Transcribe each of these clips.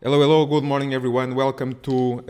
Hello, good morning everyone. Welcome to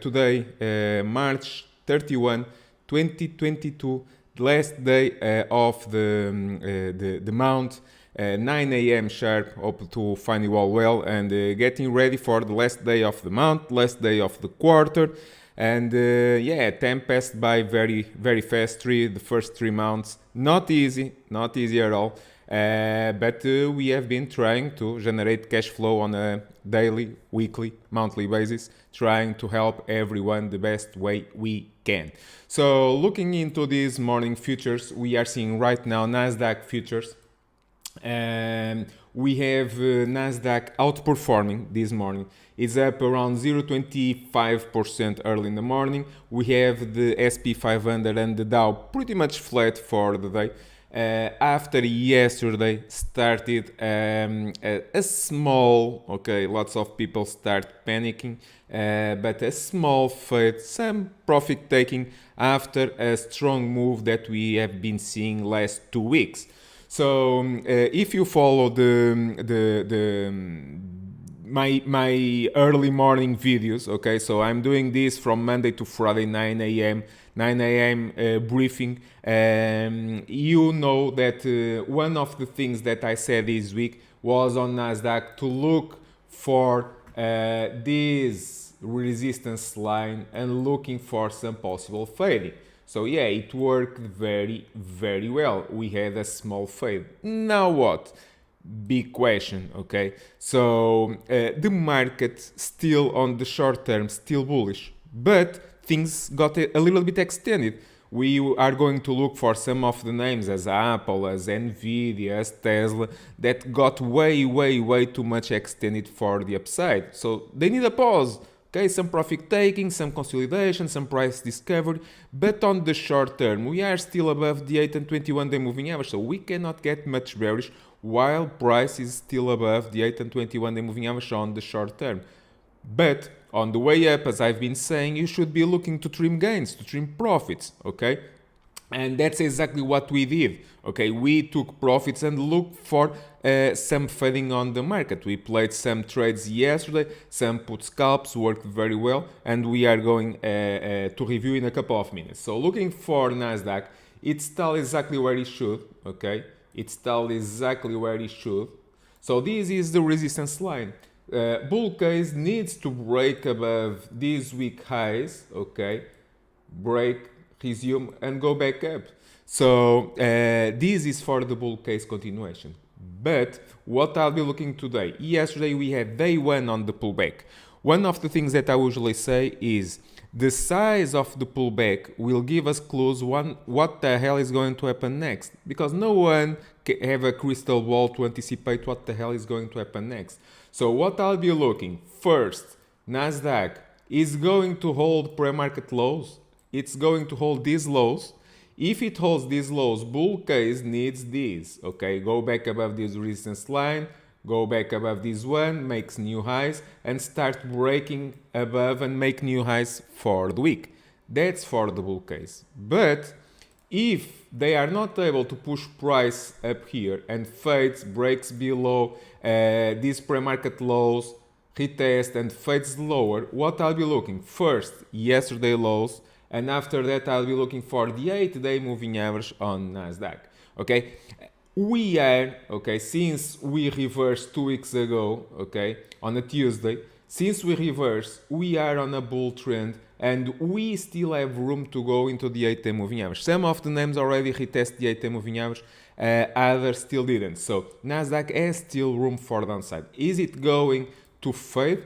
today, March 31, 2022, the last day of the month, 9 a.m. sharp. Hope to find you all well and getting ready for the last day of the month, last day of the quarter. And yeah, time passed by very fast. The first 3 months, not easy at all. But we have been trying to generate cash flow on a daily, weekly, monthly basis, trying to help everyone the best way we can. So looking into these morning futures, we are seeing right now NASDAQ futures. And we have NASDAQ outperforming this morning. It's up around 0.25% early in the morning. We have the SP 500 and the Dow pretty much flat for the day. After yesterday started a small, lots of people start panicking, but a small fade, some profit taking after a strong move that we have been seeing last 2 weeks. So if you follow my early morning videos, okay, so I'm doing this from Monday to Friday, 9 a.m. Briefing. You know that one of the things that I said this week was on NASDAQ to look for this resistance line and looking for some possible fading. So yeah, it worked very well. We had a small fade. Now what? Big question, okay? So the market still on the short term, still bullish, but things got a little bit extended. We are going to look for some of the names as Apple, as NVDA, as Tesla, that got way too much extended for the upside. So they need a pause. Okay, some profit taking, some consolidation, some price discovery, but on the short term, we are still above the 8 and 21 day moving average, so we cannot get much bearish while price is still above the 8 and 21 day moving average on the short term. But on the way up, as I've been saying, you should be looking to trim gains, to trim profits, okay? And that's exactly what we did. Okay, we took profits and looked for some fading on the market. We played some trades yesterday, some put scalps, worked very well, and we are going to review in a couple of minutes. So looking for NASDAQ, it's still exactly where it should, okay? It's still exactly where it should. So this is the resistance line. Bull case needs to break above these week highs, okay? Break, resume and go back up. So this is for the bull case continuation. But what I'll be looking today, yesterday we had day one on the pullback. One of the things that I usually say is the size of the pullback will give us clues on what the hell is going to happen next, because no one can have a crystal ball to anticipate what the hell is going to happen next. So what I'll be looking first, NASDAQ is going to hold pre-market lows. It's going to hold these lows. If it holds these lows, bull case needs these, okay? Go back above this resistance line, go back above this one, makes new highs, and start breaking above and make new highs for the week. That's for the bull case. But if they are not able to push price up here and fades, breaks below these pre-market lows, retest and fades lower, what I'll be looking? First, yesterday lows, and after that I'll be looking for the 8-day moving average on NASDAQ, okay? We are, okay, since we reversed 2 weeks ago, okay, on a Tuesday, since we reversed, we are on a bull trend and we still have room to go into the 8-day moving average. Some of the names already retest the 8-day moving average, others still didn't. So NASDAQ has still room for downside. Is it going to fade?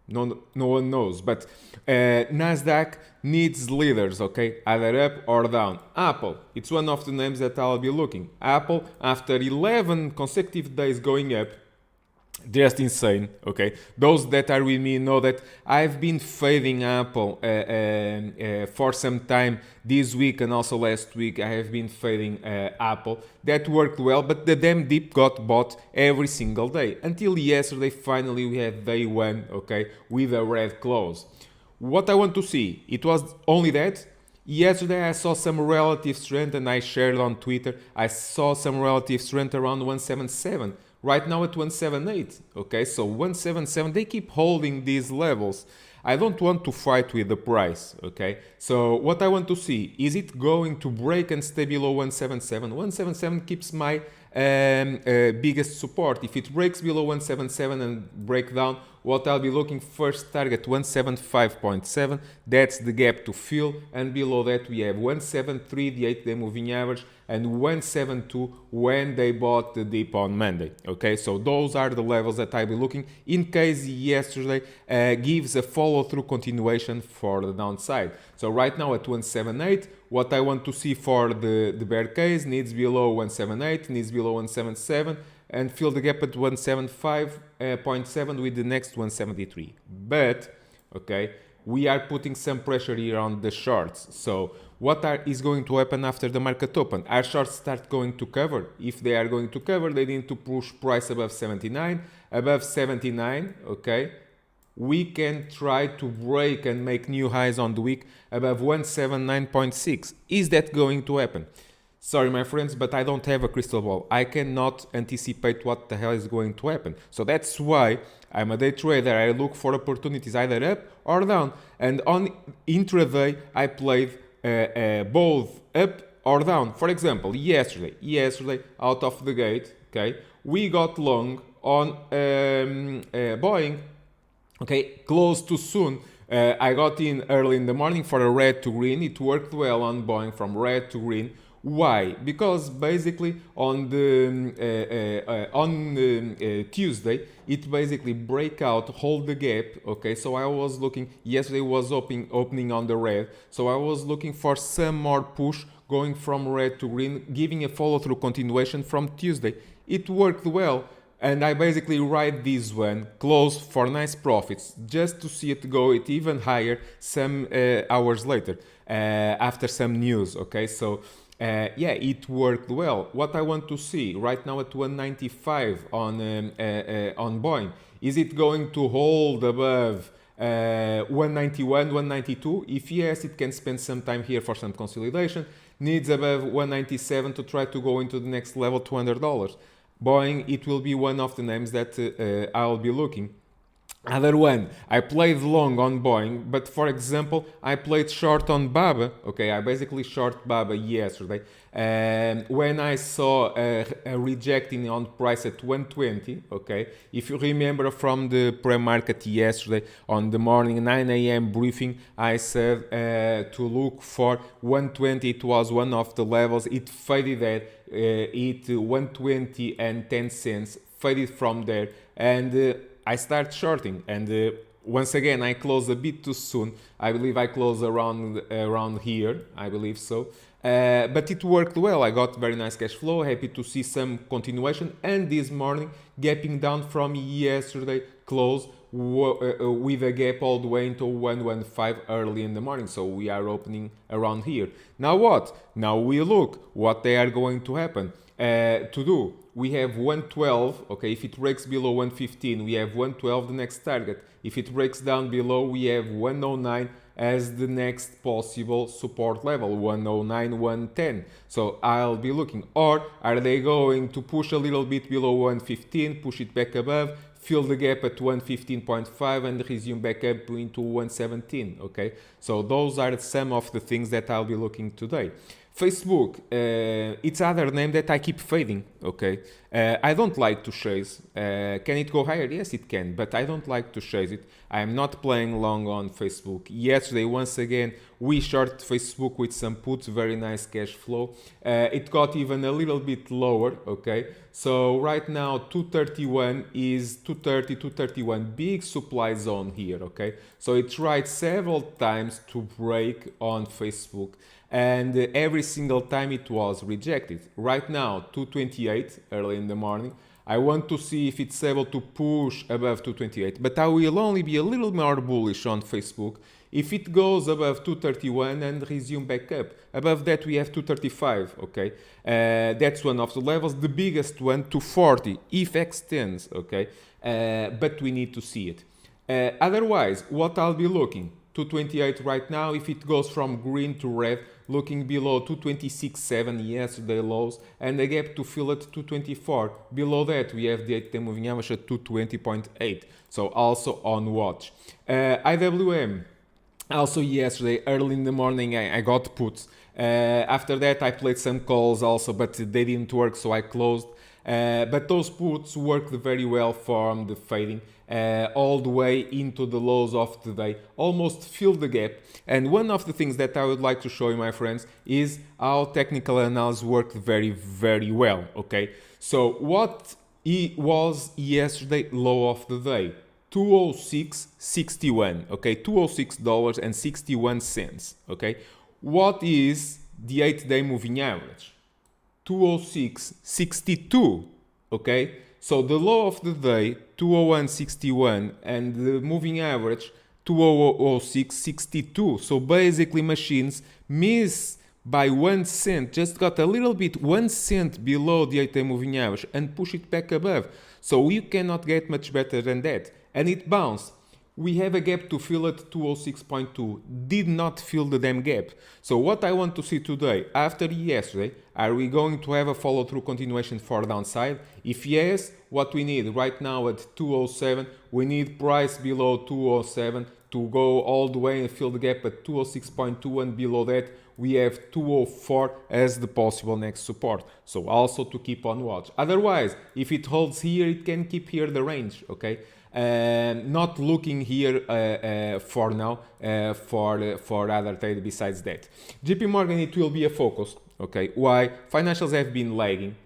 No one knows, but NASDAQ needs leaders, okay, either up or down. Apple, it's one of the names that I'll be looking. Apple, after 11 consecutive days going up, just insane, okay? Those that are with me know that I've been fading Apple for some time this week and also last week. I have been fading Apple. That worked well, but the damn dip got bought every single day until yesterday. Finally, we had day one, okay, with a red close. What I want to see, it was only that. Yesterday I saw some relative strength and I shared on Twitter. I saw some relative strength around 177. Right now at 178. Okay, so 177, they keep holding these levels. I don't want to fight with the price. Okay, so what I want to see, is it going to break and stay below 177? 177 keeps my biggest support. If it breaks below 177 and break down, what I'll be looking first target 175.7, that's the gap to fill, and below that we have 173, the 8-day moving average, and 172 when they bought the dip on Monday. Okay, so those are the levels that I'll be looking in case yesterday gives a follow-through continuation for the downside. So right now at 178, what I want to see for the bear case needs below 178, needs below 177, and fill the gap at 175.7 with the next 173. But, okay, we are putting some pressure here on the shorts. So what is going to happen after the market open? Are shorts start going to cover? If they are going to cover, they need to push price above 79. Above 79, okay, we can try to break and make new highs on the week above 179.6. Is that going to happen? Sorry, my friends, but I don't have a crystal ball. I cannot anticipate what the hell is going to happen. So that's why I'm a day trader. I look for opportunities either up or down. And on intraday, I played both up or down. For example, yesterday out of the gate, okay, we got long on Boeing. Okay, close too soon. I got in early in the morning for a red to green. It worked well on Boeing from red to green. Why? Because basically on Tuesday it basically break out, hold the gap. Okay, so I was looking. Yesterday was opening on the red, so I was looking for some more push going from red to green, giving a follow-through continuation from Tuesday. It worked well. And I basically ride this one close for nice profits just to see it go it even higher some hours later after some news. Okay, so yeah, it worked well. What I want to see right now at 195 on Boeing, is it going to hold above 191, 192? If yes, it can spend some time here for some consolidation. Needs above 197 to try to go into the next level, $200. Boeing, it will be one of the names that I'll be looking. Other one, I played long on Boeing, but for example, I played short on BABA. Okay, I basically short BABA yesterday. When I saw a rejecting on price at 120, okay, if you remember from the PreMarket yesterday on the morning 9 a.m. briefing, I said to look for 120. It was one of the levels. It faded at 120 and 10 cents, faded from there, and I start shorting, and once again I close a bit too soon. I believe I close around here, I believe so. But it worked well. I got very nice cash flow, happy to see some continuation, and this morning gapping down from yesterday close with a gap all the way into 115 early in the morning. So we are opening around here. Now what? Now we look what they are going to happen to do. We have 112, okay, if it breaks below 115, we have 112, the next target. If it breaks down below, we have 109 as the next possible support level, 109, 110. So I'll be looking. Or are they going to push a little bit below 115, push it back above, fill the gap at 115.5 and resume back up into 117, okay? So those are some of the things that I'll be looking today. Facebook, it's other name that I keep fading, okay? I don't like to chase. Can it go higher? Yes, it can, but I don't like to chase it. I'm not playing long on Facebook. Yesterday, once again, we short Facebook with some puts, very nice cash flow. It got even a little bit lower, okay? So right now, 231 is 230, 231, big supply zone here, okay? So it tried several times to break on Facebook, and every single time it was rejected. Right now, 228 early in the morning. I want to see if it's able to push above 228, but I will only be a little more bullish on Facebook if it goes above 231 and resume back up. Above that we have 235, okay? That's one of the levels, the biggest one, 240, if extends, okay? But we need to see it. Otherwise, what I'll be looking, 228 right now. If it goes from green to red, looking below 226.7 yesterday lows, and a gap to fill at 224. Below that, we have the 8-day moving average at 220.8. So also on watch. IWM. Also yesterday, early in the morning, I got puts. After that, I played some calls also, but they didn't work, so I closed. But those puts worked very well from the fading all the way into the lows of the day, almost filled the gap. And one of the things that I would like to show you, my friends, is how technical analysis worked very, very well. Okay, so what was yesterday low of the day? 206.61. Okay, $206.61. Okay, what is the 8-day moving average? 206.62. Okay, so the low of the day 201.61 and the moving average 206.62. So basically machines miss by 1 cent, just got a little bit 1 cent below the 8-day moving average and push it back above. So you cannot get much better than that. And it bounced. We have a gap to fill at 206.2. Did not fill the damn gap. So what I want to see today, after yesterday, are we going to have a follow-through continuation for downside? If yes, what we need right now at 207, we need price below 207 to go all the way and fill the gap at 206.2, and below that we have 204 as the possible next support. So also to keep on watch. Otherwise, if it holds here, it can keep here the range, okay? Not looking here for now for other trade besides that. JP Morgan, it will be a focus. Okay, why? Financials have been lagging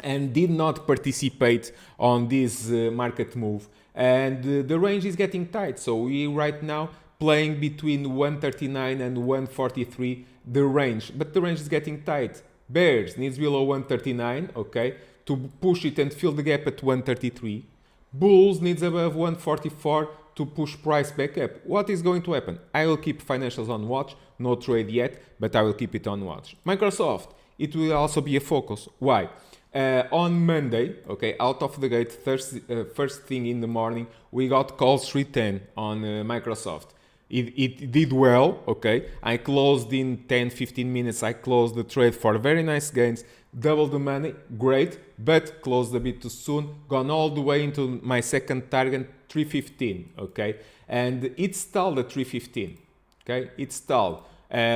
and did not participate on this market move, and the range is getting tight. So we right now playing between 139 and 143 the range, but the range is getting tight. Bears needs below 139, okay, to push it and fill the gap at 133. Bulls needs above 144 to push price back up. What is going to happen? I will keep financials on watch, no trade yet, but I will keep it on watch. Microsoft, it will also be a focus. Why? On Monday, okay, out of the gate, first thing in the morning, we got calls 310 on Microsoft. It did well, okay. I closed in 10-15 minutes. I closed the trade for very nice gains, double the money, great, but closed a bit too soon, gone all the way into my second target, 315, okay, and it stalled at 315, okay, it stalled.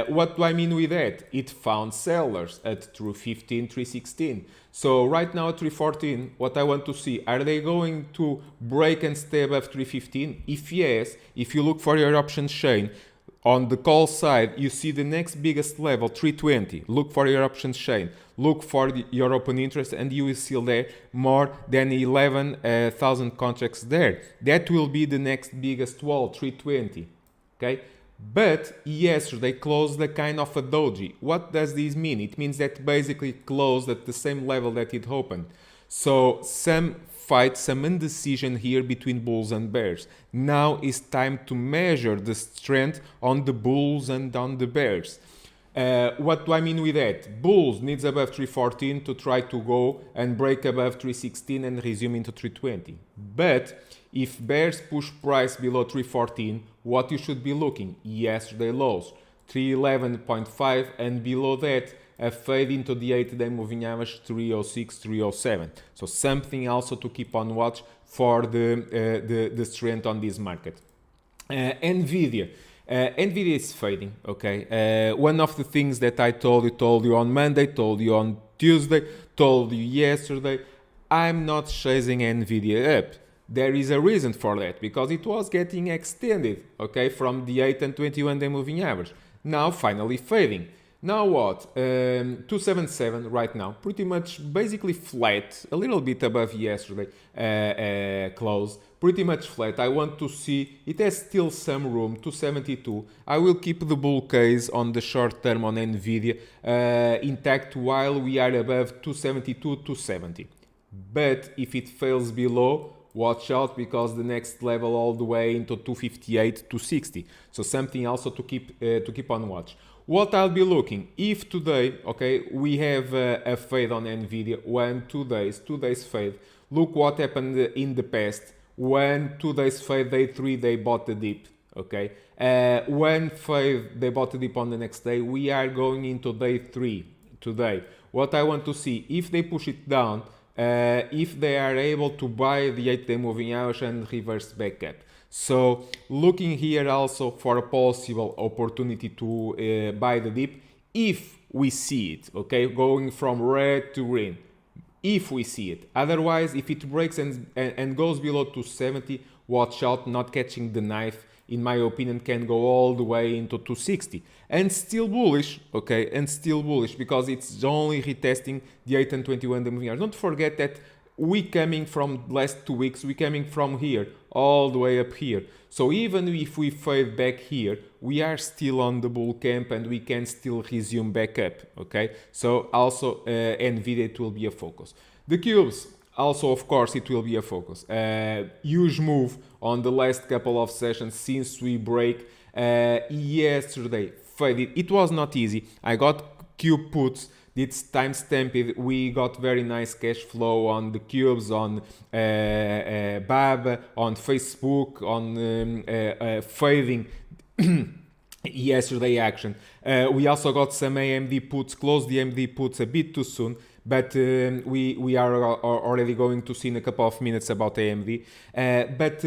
What do I mean with that? It found sellers at 315, 316. So right now at 314, what I want to see, are they going to break and stay above 315? If yes, if you look for your options chain, on the call side, you see the next biggest level, 320. Look for your options chain. Look for your open interest, and you will see there more than 11,000 contracts there. That will be the next biggest wall, 320. Okay? But yesterday closed a kind of a doji. What does this mean? It means that basically closed at the same level that it opened. So some fight, some indecision here between bulls and bears. Now is time to measure the strength on the bulls and on the bears. What do I mean with that? Bulls needs above 314 to try to go and break above 316 and resume into 320. But if bears push price below 314, what you should be looking? Yesterday lows, 311.5, and below that a fade into the 8-day moving average 306, 307. So something also to keep on watch for the strength on this market. NVDA. NVDA is fading, okay? One of the things that I told you on Monday, told you on Tuesday, told you yesterday, I'm not chasing NVDA up. There is a reason for that, because it was getting extended, okay, from the 8 and 21-day moving average. Now finally fading. Now what? 277 right now, pretty much basically flat, a little bit above yesterday close, pretty much flat. I want to see, it has still some room, 272. I will keep the bull case on the short term on NVIDIA intact while we are above 272, 270. But if it fails below, watch out, because the next level all the way into 258, 260. So something also to keep on watch. What I'll be looking, if today, okay, we have a fade on NVIDIA, 2 days fade. Look what happened in the past. 2 days fade, day 3, they bought the dip. okay? When they bought the dip on the next day, we are going into day 3 today. What I want to see, if they push it down, if they are able to buy the 8-day moving average and reverse back up. So looking here also for a possible opportunity to buy the dip if we see it, okay, going from red to green, if we see it. Otherwise, if it breaks and goes below 270, watch out, not catching the knife, in my opinion, can go all the way into 260 and still bullish, okay, and still bullish because it's only retesting the 8 and 21 day moving average. Don't forget that we coming from last 2 weeks, we coming from here all the way up here. So even if we fade back here, we are still on the bull camp and we can still resume back up, okay? So also NVDA, it will be a focus. The cubes, also of course it will be a focus. Huge move on the last couple of sessions since we break yesterday. Faded. It was not easy. I got cube puts. It's timestamped. We got very nice cash flow on the cubes, on BAB, on Facebook, on fading yesterday action. We also got some AMD puts, closed the AMD puts a bit too soon, but we are already going to see in a couple of minutes about AMD. But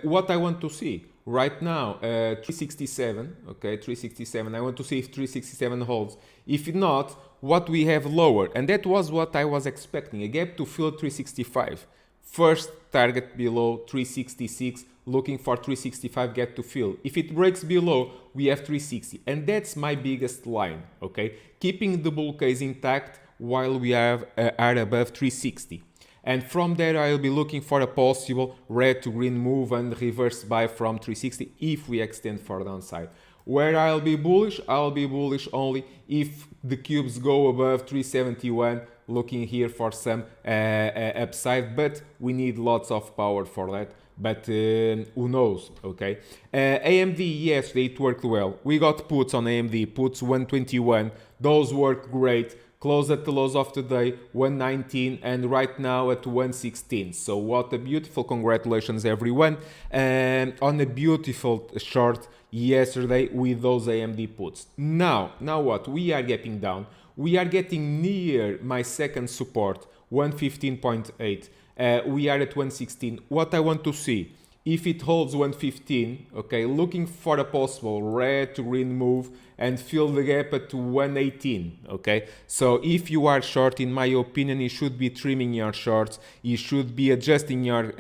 what I want to see right now, 367, okay, 367. I want to see if 367 holds. If not, what we have lower, and that was what I was expecting, a gap to fill 365. First target below 366, looking for 365 gap to fill. If it breaks below, we have 360, and that's my biggest line, okay? Keeping the bull case intact while we are above 360. And from there, I'll be looking for a possible red to green move and reverse buy from 360 if we extend for downside. Where I'll be bullish only if the cubes go above 371, looking here for some upside, but we need lots of power for that. But who knows, okay? AMD, yes, it worked well. We got puts on AMD, puts 121. Those worked great. Close at the lows of the day, 119, and right now at 116. So what a beautiful, congratulations everyone. On a beautiful short yesterday with those AMD puts. Now what? We are getting down. We are getting near my second support, 115.8. We are at 116. What I want to see, if it holds 115, okay, looking for a possible red to green move and fill the gap at 118, okay? So if you are short, in my opinion, you should be trimming your shorts, you should be adjusting your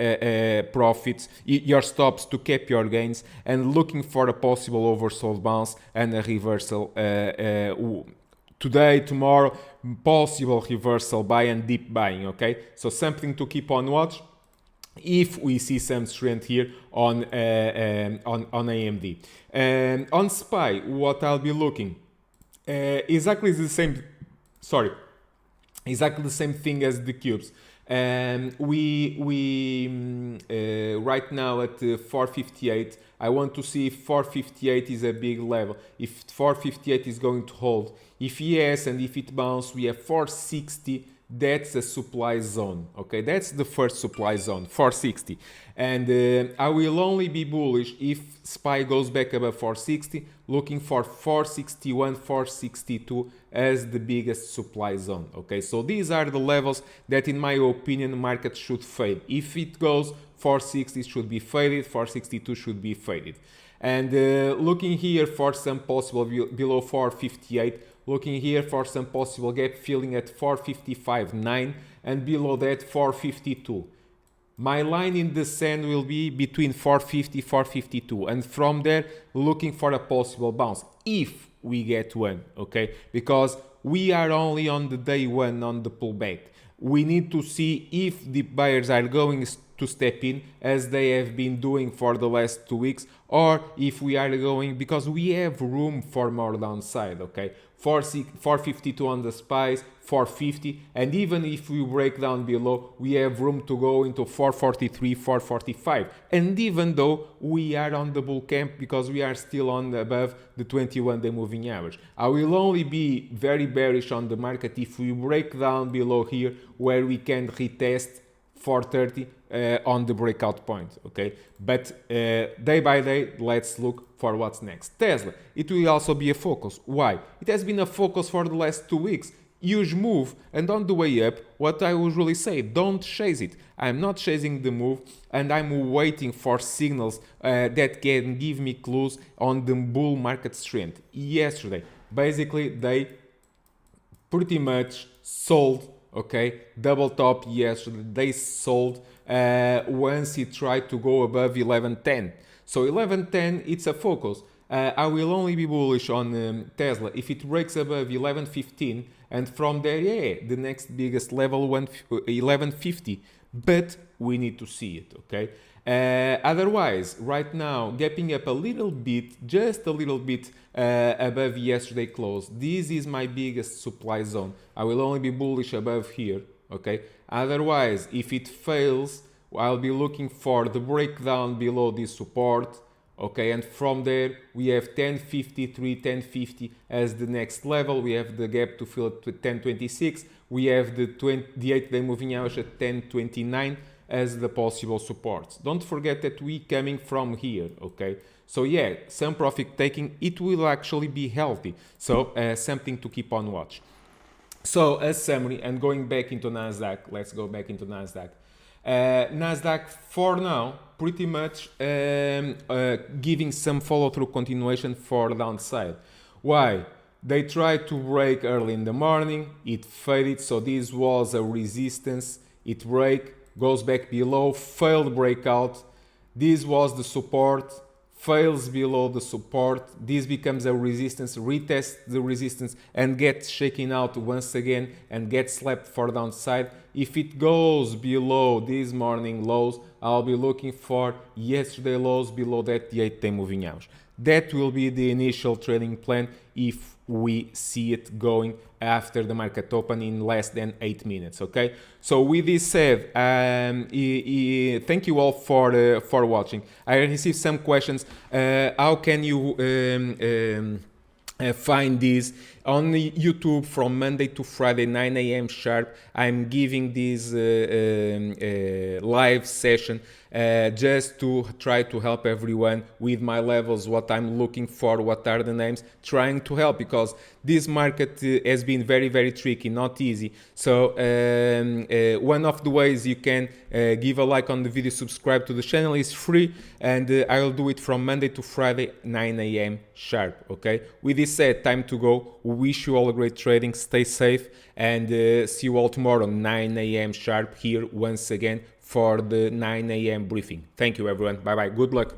profits, your stops to cap your gains, and looking for a possible oversold bounce and a reversal today, tomorrow, possible reversal buy and deep buying, okay? So something to keep on watch if we see some strength here on AMD. On SPY, what I'll be looking, exactly the same thing as the cubes. Right now at 458, I want to see if 458 is a big level, if 458 is going to hold. If yes, and if it bounces, we have 460. That's a supply zone, okay? That's the first supply zone, 460. And I will only be bullish if SPY goes back above 460, looking for 461, 462 as the biggest supply zone, okay? So these are the levels that, in my opinion, the market should fade. If it goes 460, it should be faded, 462 should be faded. And looking here for some possible below 458, looking here for some possible gap filling at 455.9 and below that 452. My line in the sand will be between 450 452, and from there looking for a possible bounce if we get one, okay? Because we are only on the day one on the pullback. We need to see if the buyers are going to step in as they have been doing for the last 2 weeks, or if we are going, because we have room for more downside, okay? 452 on the SPYs, 450, and even if we break down below, we have room to go into 443, 445. And even though we are on the bull camp, because we are still on above the 21-day moving average, I will only be very bearish on the market if we break down below here, where we can retest 4:30 on the breakout point, okay? But day by day, let's look for what's next. Tesla, it will also be a focus. Why? It has been a focus for the last 2 weeks. Huge move, and on the way up, what I usually say, don't chase it. I'm not chasing the move, and I'm waiting for signals that can give me clues on the bull market strength. Yesterday, basically, they pretty much sold, okay, double top yesterday. They sold once it tried to go above 1110. So 1110, it's a focus. I will only be bullish on Tesla if it breaks above 1115, and from there, yeah, the next biggest level 1150. But we need to see it, okay? Otherwise, right now, gapping up a little bit, just a little bit above yesterday close. This is my biggest supply zone. I will only be bullish above here, okay? Otherwise, if it fails, I'll be looking for the breakdown below this support, okay? And from there, we have 1053, 1050 as the next level. We have the gap to fill at 1026. We have the 8-day moving average at 1029 as the possible supports. Don't forget that we coming from here, okay? So yeah, some profit taking, it will actually be healthy. So something to keep on watch. So as summary, and going back into NASDAQ, let's go back into NASDAQ. NASDAQ for now, pretty much giving some follow-through continuation for downside. Why? They tried to break early in the morning, it faded, so this was a resistance, it break, goes back below, failed breakout, this was the support, fails below the support, this becomes a resistance, retests the resistance and gets shaken out once again and gets slapped for downside. If it goes below this morning lows, I'll be looking for yesterday lows below that, the 8-day moving average. That will be the initial trading plan if we see it going after the market open in less than 8 minutes, okay? So with this said, thank you all for watching. I received some questions. How can you find this on YouTube from Monday to Friday, 9 a.m. sharp? I'm giving this live session just to try to help everyone with my levels, what I'm looking for, what are the names, trying to help, because this market has been very, very tricky, not easy. So one of the ways you can give a like on the video, subscribe to the channel, is free, and I'll do it from Monday to Friday, 9 a.m. sharp, okay? With this said, time to go. Wish you all a great trading, stay safe, and see you all tomorrow, 9 a.m. sharp, here once again for the 9 a.m. briefing. Thank you, everyone. Bye-bye. Good luck.